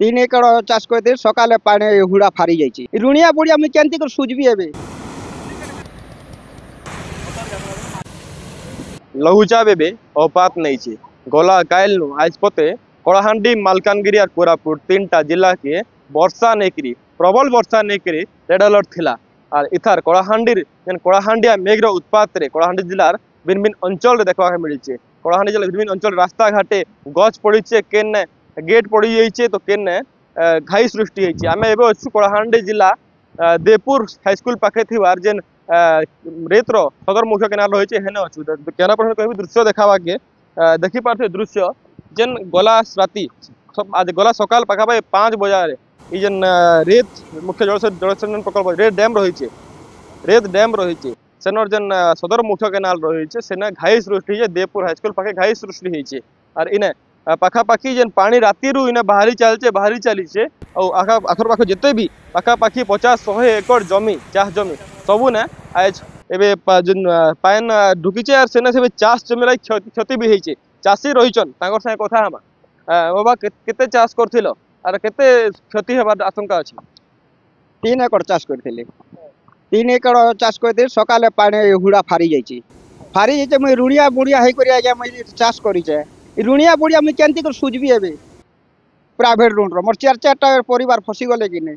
तीन एकड़ चाष करते सकाले पानी हुड़ा फारी जाइए ऋणिया बुढ़िया मुझे केमती कर सुझबी एबे लघुचाप एबे अपात नहीं गला काल आज पते कलाहांडी मालकानगिरी और कोरापुट तीन टा जिला के वर्षा नेकरी प्रबल वर्षा नेकरी रेड अलर्ट थिला और इथार कलाहांडिया मेघर उत्पात रे कलाहांडी जिलार भिन्न भिन्न अंचल देखा मिली कलाहांडी जिला भिन्न अंचल रास्ता घाटे गच पड़े केन गेट पड़ जाइए तो केन घाई सृष्टि होती आम एवं अच्छु कलाहांडी जिला देवपुर हाईस्कल पाखे थी जेन रेतर सदर मुख्य केनाल रही है हेने अच्छु केना पर कह दृश्य देखावाके देखी पारे दृश्य जेन गला राति आज गला सकाल पाखापाखि 5 बजे ये जेन रेत मुख्य जलसेचन प्रकल्प रेत डैम रही सेनर जेन सदर मुख्य केनाल रही सेने घाई सृष्टि है देवपुर हाईस्कल पाखे घाई सृष्टि होती और इने पाखापाखि जेन पानी राति इने बाहरी चलीचे आखर पाख जिते भी पाखापाखि 50-100 एकड़ जमी चाष जमी सबू ने आज एबे जेन पान ढुकीचे और सेने से चाष जमी लाई क्षति भी होती चाषी रहीचन तांकर संगे कथा हमा बाबा केते चाष करथिलो और केते क्षति हेबार आशंका अछि 3 एकड़ चाष करथिले 3 एकड़ चाष करते सकाले पानी हुड़ा फारी जाइए मुझे ऋणिया बुढ़िया है करिया आज्ञा मुझे चाष करिचे ऋणिया बुढ़िया मुझे केमती कर सुझबी एबे प्राइवेट ऋण मोर 4-4टा परिवार फसी गले कि नहीं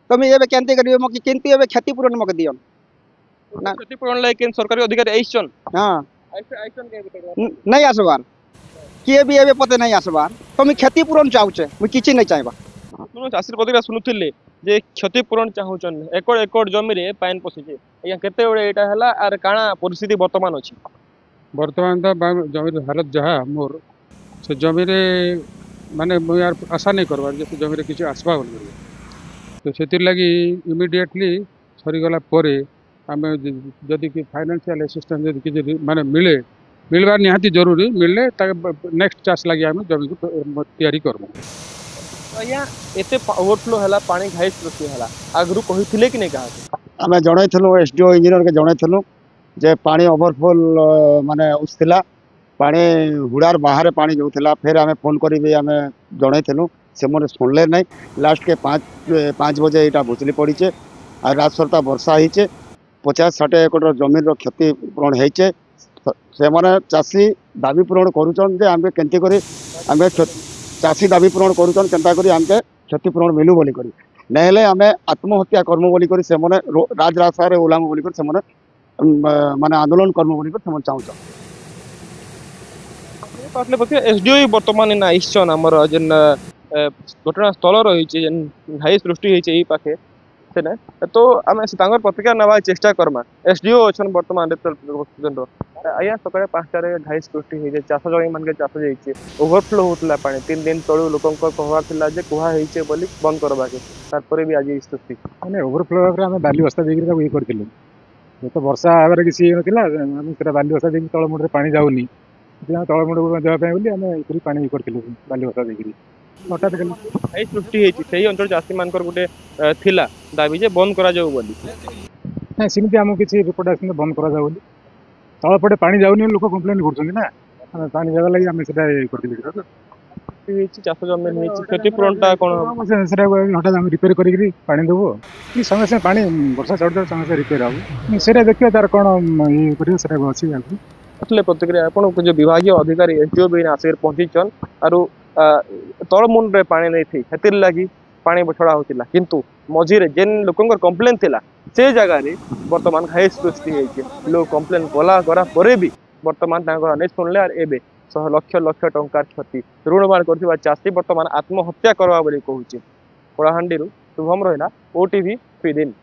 तुम एबे केमती करियो मके केमती एबे क्षतिपूरण मके दियन ना क्षतिपूरण लाई केन सरकारी अधिकारी आइछन हां आइछन के नहीं आसबार किए भी एबे पते नहीं आसबार तुम क्षतिपूरण चाहुचे मु किछि नहीं चाहबा सुनो चाषी प्रतिक्रिया शुणुले जे क्षतिपूरण चाहूचन एकड़ एकड़ जमी रे पाइन पसिचे या केते बड़े एटा हला आर काना परिस्थिति वर्तमान अछि वर्तमान तो जमी हालत जहाँ मोर से जमी रे माने यार आशा नहीं करवार जे जमी रे किछि आसबा बोल तो सेतिर लगी इमिडिएटली सरीगला परे आमे जदि कि फाइनेंशियल असिस्टेंस जदि कि माने मिले मिलबार निहाती जरूरी मिलले नेक्स्ट चाष लगी आमे जमी को तैयारी करबो आया एते ओवरफ्लो हला पानी घाई सृष्टि हला आगरु कहिथिले कि नहीं कहा आमे जणैथलो एसडीओ इंजीनियर के जणैथलो जे पानी ओवरफ्लो माने उसथिला पानी हुड़ार बाहर पानी जाऊला फिर आमे फोन करी आमे जणैथलो से मोर सुनले नहीं लास्ट के 5 बजे यहाँ भुचली पड़ीचे और रात सरता वर्षा होचे 50-60 एकड़ जमीन क्षतिपूरण होचे से माने चाषी दाबी पूरण करुचन जे आमे केंती करी आमे चाषी दाबी पूरण करुचन केंता करी आमके क्षतिपूरण मिलू बोली करी नहेले आमे आत्महत्या कर्म बोली करी से माने राजरास्ता रे ओलाम बोली करी से माने माने आंदोलन कर्म बोली करी से माने चाहूचा पाटले पति एसडीओ वर्तमान ना आइछन हमर जेन घटना स्थल रही जेन घाई सृष्टि होई ए पाखे सेने तो आमे तांगर प्रतिक्रिया नवा चेष्टा करमा एसडीओ अछन वर्तमान रेतल आया सकाळे 5टा रे घाई सृष्टि होई जे चाष जमी मान के चाष जाइए ओवरफ्लो होतला पानी 3 दिन तळु लोकंकर कहवा थिला जे कुहा होईचे बोली बंद करबा के तारपरे भी आज ई स्थिति माने ओवरफ्लो रे आमे बाली बस्ता देगिर का ई करथिलु तो वर्षा आबार किसी नथिला आमे सेरा बाली बस्ता देगिर तळ मुंडरे पानी जाउनी तळ मुंड देवा पे बोली आमे इकरी पानी ई करथिलु बाली बस्ता देगिर हठात घाई सृष्टि होईची सेही अंचल चाषी मानकर गुटे थिला दाबी जे बंद करा जाऊ बोली ना सिमती हमको किसी रिपोर्ट आसी बंद करा जाऊ बोली तळ पटे पानी जाउनी लोक कंप्लेन करछन ना आमे पानी जागा लागि आमे सेटा करथिलु चाष जमीन होईची क्षतिपूरणटा कोन सेटा हठात आमे रिपेयर करिकरी पानी देबो कि संगे संगे पानी वर्षा चढ़ संगे से रिपेयर हो सेटा देखियो तार कोन ई करियो सेटा अछि असले प्रतिक्रिया आपण जो विभागीय अधिकारी एसडीओ भी आसिर पहुंचीचन आरो तळमुंड रे पानी नहीं थी हेतिर लगी पानी छड़ा होतिला किंतु मझिरे जेन लोकंकर कंप्लेन थिला से जगह रे वर्तमान घाई सृष्टि होइचे लोग कंप्लेन करा परे भी वर्तमान तांकर नहीं सुनले और एबे 100 लक्ष टंकार क्षति ऋणमान करथिबा चाषी वर्तमान आत्महत्या करबा बोली कहूची कलाहांडी रु शुभम रहिला ओटीवी 3 दिन।